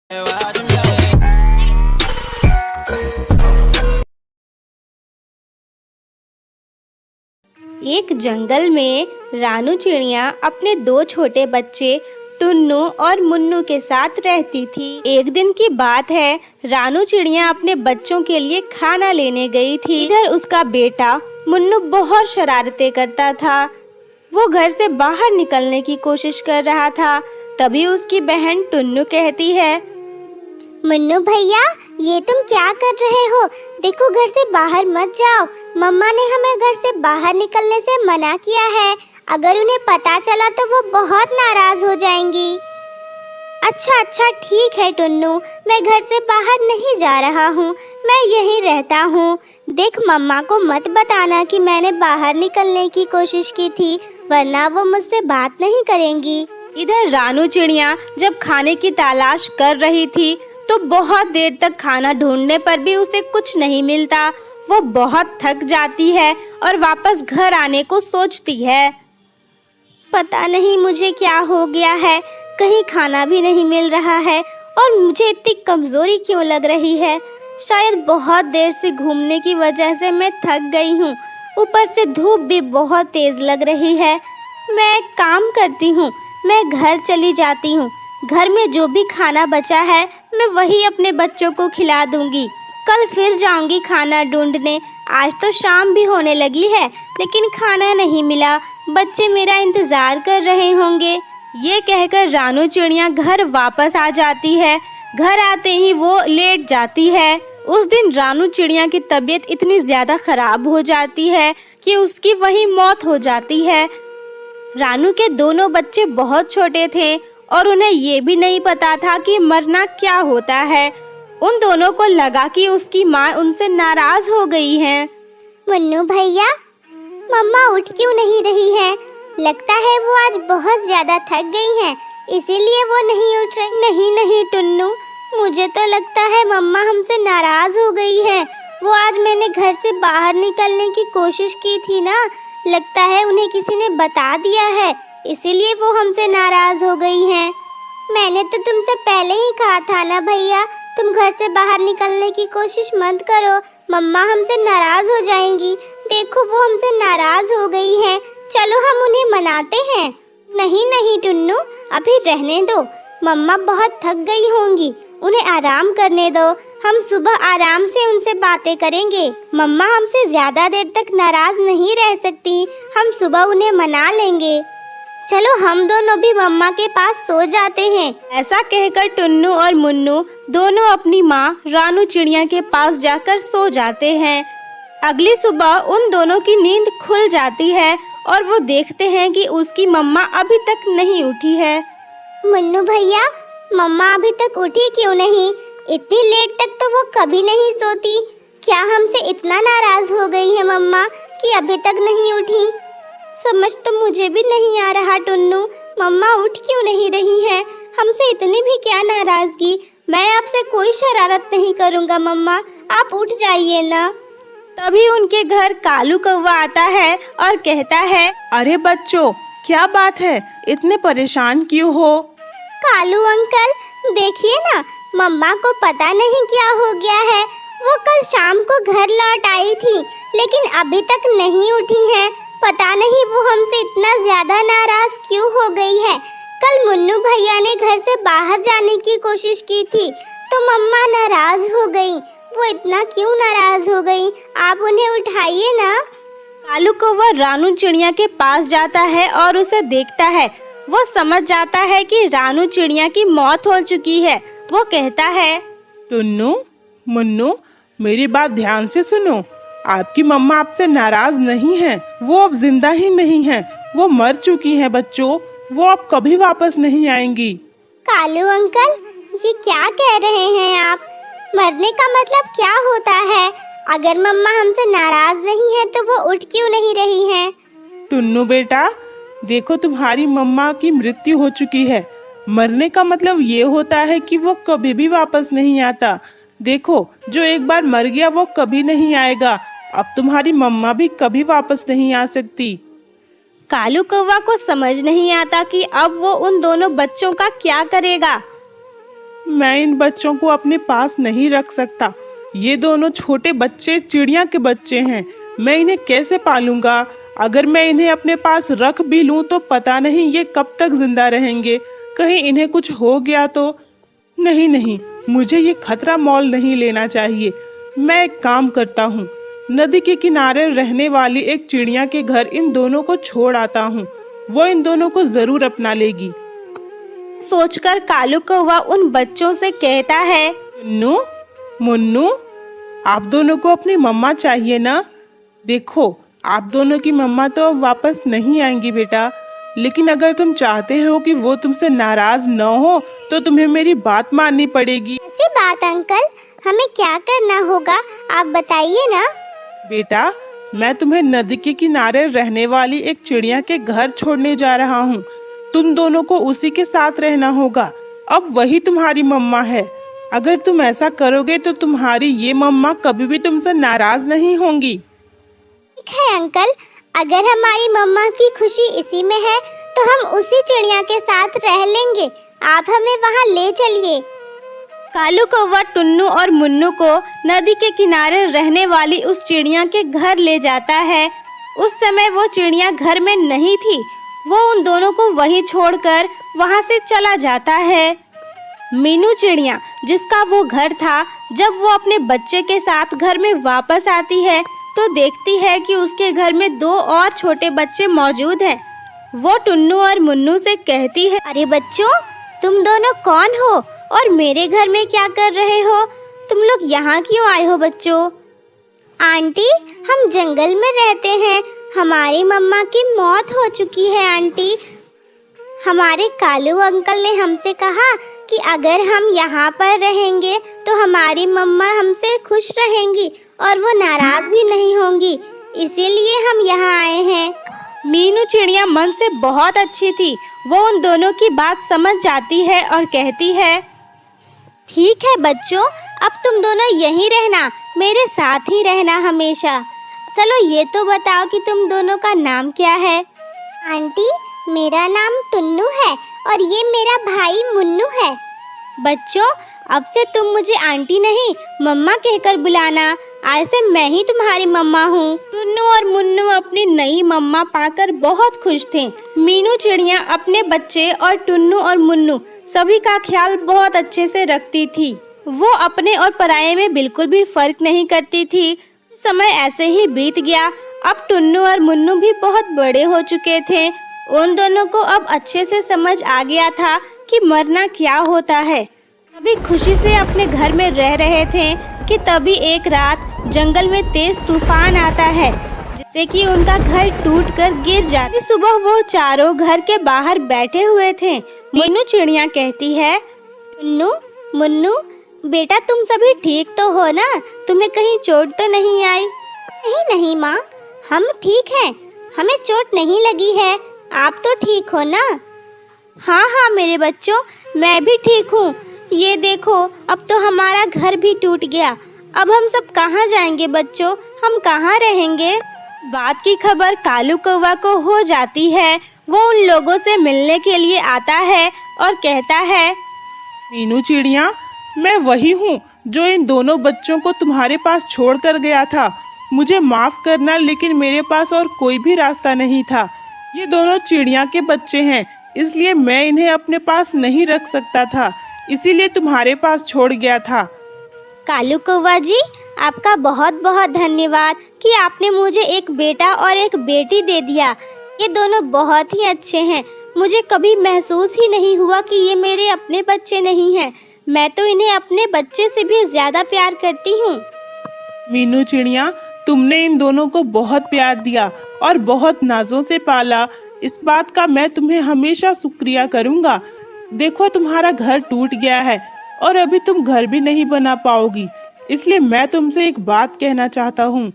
एक जंगल में रानू चिड़िया अपने दो छोटे बच्चे टुन्नू और मुन्नू के साथ रहती थी। एक दिन की बात है, रानू चिड़िया अपने बच्चों के लिए खाना लेने गई थी। इधर उसका बेटा मुन्नू बहुत शरारतें करता था। वो घर से बाहर निकलने की कोशिश कर रहा था। तभी उसकी बहन टुन्नू कहती है, मुन्नू भैया, ये तुम क्या कर रहे हो? देखो, घर से बाहर मत जाओ। मम्मा ने हमें घर से बाहर निकलने से मना किया है। अगर उन्हें पता चला तो वो बहुत नाराज हो जाएंगी। अच्छा, ठीक है टुन्नू, मैं घर से बाहर नहीं जा रहा हूँ, मैं यहीं रहता हूँ। देख, मम्मा को मत बताना कि मैंने बाहर निकलने की कोशिश की थी, वरना वो मुझसे बात नहीं करेंगी। इधर रानू चिड़िया जब खाने की तलाश कर रही थी तो बहुत देर तक खाना ढूंढने पर भी उसे कुछ नहीं मिलता। वो बहुत थक जाती है और वापस घर आने को सोचती है। पता नहीं मुझे क्या हो गया है, कहीं खाना भी नहीं मिल रहा है और मुझे इतनी कमजोरी क्यों लग रही है। शायद बहुत देर से घूमने की वजह से मैं थक गई हूँ। ऊपर से धूप भी बहुत तेज लग रही है। मैं एक काम करती हूँ, मैं घर चली जाती हूँ। घर में जो भी खाना बचा है मैं वही अपने बच्चों को खिला दूंगी। कल फिर जाऊंगी खाना ढूंढने। आज तो शाम भी होने लगी है लेकिन खाना नहीं मिला। बच्चे मेरा इंतजार कर रहे होंगे। ये कहकर रानू चिड़िया घर वापस आ जाती है। घर आते ही वो लेट जाती है। उस दिन रानू चिड़िया की तबीयत इतनी ज्यादा खराब हो जाती है कि उसकी वहीं मौत हो जाती है। रानू के दोनों बच्चे बहुत छोटे थे और उन्हें ये भी नहीं पता था कि मरना क्या होता है। उन दोनों को लगा कि उसकी माँ उनसे नाराज हो गई है। मुन्नू भैया, मम्मा उठ क्यों नहीं रही है? लगता है वो आज बहुत ज्यादा थक गई हैं, इसीलिए वो नहीं उठ रही। नहीं टुन्नू, मुझे तो लगता है मम्मा हमसे नाराज हो गई है। वो आज मैंने घर से बाहर निकलने की कोशिश की थी ना, लगता है उन्हें किसी ने बता दिया है, इसीलिए वो हमसे नाराज हो गई हैं। मैंने तो तुमसे पहले ही कहा था ना भैया, तुम घर से बाहर निकलने की कोशिश मत करो, मम्मा हमसे नाराज हो जाएंगी। देखो, वो हमसे नाराज हो गई हैं, चलो हम उन्हें मनाते हैं। नहीं टुन्नू, अभी रहने दो, मम्मा बहुत थक गई होंगी, उन्हें आराम करने दो। हम सुबह आराम से उनसे बातें करेंगे। मम्मा हमसे ज्यादा देर तक नाराज नहीं रह सकती, हम सुबह उन्हें मना लेंगे। चलो हम दोनों भी मम्मा के पास सो जाते हैं। ऐसा कहकर टुन्नू और मुन्नू दोनों अपनी माँ रानू चिड़िया के पास जाकर सो जाते हैं। अगली सुबह उन दोनों की नींद खुल जाती है और वो देखते हैं कि उसकी मम्मा अभी तक नहीं उठी है। मुन्नू भैया, मम्मा अभी तक उठी क्यों नहीं? इतनी लेट तक तो वो कभी नहीं सोती। क्या हमसे इतना नाराज हो गई है मम्मा कि अभी तक नहीं उठी? समझ तो मुझे भी नहीं आ रहा टुन्नू, मम्मा उठ क्यों नहीं रही है? हमसे इतनी भी क्या नाराजगी? मैं आपसे कोई शरारत नहीं करूँगा मम्मा, आप उठ जाइए ना। तभी उनके घर कालू कौवा आता है और कहता है, अरे बच्चों, क्या बात है, इतने परेशान क्यों हो? कालू अंकल, देखिए ना, मम्मा को पता नहीं क्या हो गया है। वो कल शाम को घर लौट आई थी लेकिन अभी तक नहीं उठी है। पता नहीं वो हमसे इतना ज्यादा नाराज क्यों हो गई है। कल मुन्नू भैया ने घर से बाहर जाने की कोशिश की थी तो मम्मा नाराज हो गई। वो इतना क्यों नाराज हो गई? आप उन्हें उठाइए ना। कालू कौवा रानू चिड़िया के पास जाता है और उसे देखता है। वो समझ जाता है कि रानू चिड़िया की मौत हो चुकी है। वो कहता है, टुन्नू, मुन्नू, मेरी बात ध्यान से सुनो। आपकी मम्मा आपसे नाराज नहीं है, वो अब जिंदा ही नहीं है, वो मर चुकी है बच्चों, वो अब कभी वापस नहीं आएंगी। कालू अंकल, ये क्या कह रहे हैं आप? मरने का मतलब क्या होता है? अगर मम्मा हमसे नाराज नहीं है तो वो उठ क्यों नहीं रही हैं? टुन्नू बेटा, देखो तुम्हारी मम्मा की मृत्यु हो चुकी है। मरने का मतलब ये होता है कि वो कभी भी वापस नहीं आता। देखो, जो एक बार मर गया वो कभी नहीं आएगा। अब तुम्हारी मम्मा भी कभी वापस नहीं आ सकती। कालू कौवा को समझ नहीं आता कि अब वो उन दोनों बच्चों का क्या करेगा। मैं इन बच्चों को अपने पास नहीं रख सकता। ये दोनों छोटे बच्चे चिड़िया के बच्चे हैं। मैं इन्हें कैसे पालूंगा? अगर मैं इन्हें अपने पास रख भी लूं तो पता नहीं ये कब तक जिंदा रहेंगे। कहीं इन्हें कुछ हो गया तो? नहीं नहीं, मुझे ये खतरा मोल नहीं लेना चाहिए। मैं एक काम करता हूँ, नदी के किनारे रहने वाली एक चिड़िया के घर इन दोनों को छोड़ आता हूँ। वो इन दोनों को जरूर अपना लेगी। सोचकर कालू कौवा उन बच्चों से कहता है, मुन्नू, मुन्नू, आप दोनों को अपनी मम्मा चाहिए ना? देखो, आप दोनों की मम्मा तो अब वापस नहीं आएंगी बेटा, लेकिन अगर तुम चाहते हो कि वो तुमसे नाराज न हो तो तुम्हें मेरी बात माननी पड़ेगी। ऐसी बात अंकल, हमें क्या करना होगा आप बताइए ना। बेटा, मैं तुम्हें नदी के किनारे रहने वाली एक चिड़िया के घर छोड़ने जा रहा हूँ। तुम दोनों को उसी के साथ रहना होगा। अब वही तुम्हारी मम्मा है। अगर तुम ऐसा करोगे तो तुम्हारी ये मम्मा कभी भी तुमसे नाराज नहीं होंगी। ठीक है अंकल, अगर हमारी मम्मा की खुशी इसी में है तो हम उसी चिड़िया के साथ रह लेंगे। आप हमें वहाँ ले चलिए। कालू कौवा टुन्नू और मुन्नू को नदी के किनारे रहने वाली उस चिड़िया के घर ले जाता है। उस समय वो चिड़िया घर में नहीं थी। वो उन दोनों को वहीं छोड़कर वहां से चला जाता है। मीनू चिड़िया, जिसका वो घर था, जब वो अपने बच्चे के साथ घर में वापस आती है तो देखती है कि उसके घर में दो और छोटे बच्चे मौजूद हैं। वो टुन्नू और मुन्नू से कहती है, अरे बच्चों, तुम दोनों कौन हो और मेरे घर में क्या कर रहे हो? तुम लोग यहाँ क्यों आए हो बच्चों? आंटी, हम जंगल में रहते हैं। हमारी मम्मा की मौत हो चुकी है आंटी। हमारे कालू अंकल ने हमसे कहा कि अगर हम यहाँ पर रहेंगे तो हमारी मम्मा हमसे खुश रहेंगी और वो नाराज भी नहीं होंगी, इसीलिए हम यहाँ आए हैं। मीनू चिड़िया मन से बहुत अच्छी थी। वो उन दोनों की बात समझ जाती है और कहती है, ठीक है बच्चों, अब तुम दोनों यहीं रहना, मेरे साथ ही रहना हमेशा। चलो ये तो बताओ कि तुम दोनों का नाम क्या है? आंटी, मेरा नाम टुन्नू है और ये मेरा भाई मुन्नू है। बच्चों, अब से तुम मुझे आंटी नहीं मम्मा कहकर बुलाना। आज से मैं ही तुम्हारी मम्मा हूँ। टुन्नू और मुन्नू अपनी नई मम्मा पाकर बहुत खुश थे। मीनू चिड़िया अपने बच्चे और टुन्नू और मुन्नू सभी का ख्याल बहुत अच्छे से रखती थी। वो अपने और पराये में बिल्कुल भी फर्क नहीं करती थी। समय ऐसे ही बीत गया। अब टुन्नू और मुन्नू भी बहुत बड़े हो चुके थे। उन दोनों को अब अच्छे से समझ आ गया था कि मरना क्या होता है। अभी खुशी से अपने घर में रह रहे थे कि तभी एक रात जंगल में तेज तूफान आता है, जिससे कि उनका घर टूटकर गिर जाता है। सुबह वो चारों घर के बाहर बैठे हुए थे। मीनू चिड़िया कहती है, टुन्नू, मुन्नू, बेटा तुम सभी ठीक तो हो ना? तुम्हें कहीं चोट तो नहीं आई? नहीं नहीं माँ, हम ठीक हैं, हमें चोट नहीं लगी है। आप तो ठीक हो ना? हाँ हाँ मेरे बच्चों, मैं भी ठीक हूँ। ये देखो, अब तो हमारा घर भी टूट गया। अब हम सब कहाँ जाएंगे बच्चों? हम कहाँ रहेंगे? बात की खबर कालू कौवा को हो जाती है। वो उन लोगों से मिलने के लिए आता है और कहता है, मीनू चिड़िया, मैं वही हूँ जो इन दोनों बच्चों को तुम्हारे पास छोड़ कर गया था। मुझे माफ करना, लेकिन मेरे पास और कोई भी रास्ता नहीं था। ये दोनों चिड़िया के बच्चे हैं, इसलिए मैं इन्हें अपने पास नहीं रख सकता था, इसीलिए तुम्हारे पास छोड़ गया था। कालू कौवा जी, आपका बहुत बहुत धन्यवाद कि आपने मुझे एक बेटा और एक बेटी दे दिया। ये दोनों बहुत ही अच्छे हैं। मुझे कभी महसूस ही नहीं हुआ कि ये मेरे अपने बच्चे नहीं हैं। मैं तो इन्हें अपने बच्चे से भी ज्यादा प्यार करती हूँ। मीनू चिड़िया, तुमने इन दोनों को बहुत प्यार दिया और बहुत नाजों से पाला। इस बात का मैं तुम्हें हमेशा शुक्रिया करूँगा। देखो, तुम्हारा घर टूट गया है और अभी तुम घर भी नहीं बना पाओगी, इसलिए मैं तुमसे एक बात कहना चाहता हूँ।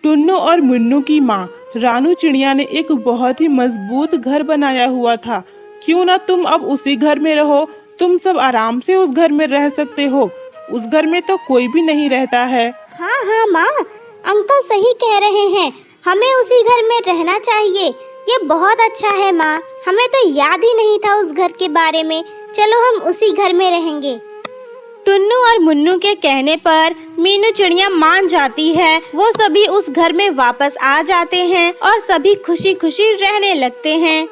टुन्नू और मुन्नू की माँ रानू चिड़िया ने एक बहुत ही मजबूत घर बनाया हुआ था। क्यों ना तुम अब उसी घर में रहो। तुम सब आराम से उस घर में रह सकते हो। उस घर में तो कोई भी नहीं रहता है। हाँ हाँ माँ, अंकल सही कह रहे हैं। हमें उसी घर में रहना चाहिए। ये बहुत अच्छा है माँ, हमें तो याद ही नहीं था उस घर के बारे में। चलो हम उसी घर में रहेंगे। टुन्नू और मुन्नू के कहने पर मीनू चिड़िया मान जाती है। वो सभी उस घर में वापस आ जाते हैं और सभी खुशी खुशी रहने लगते हैं।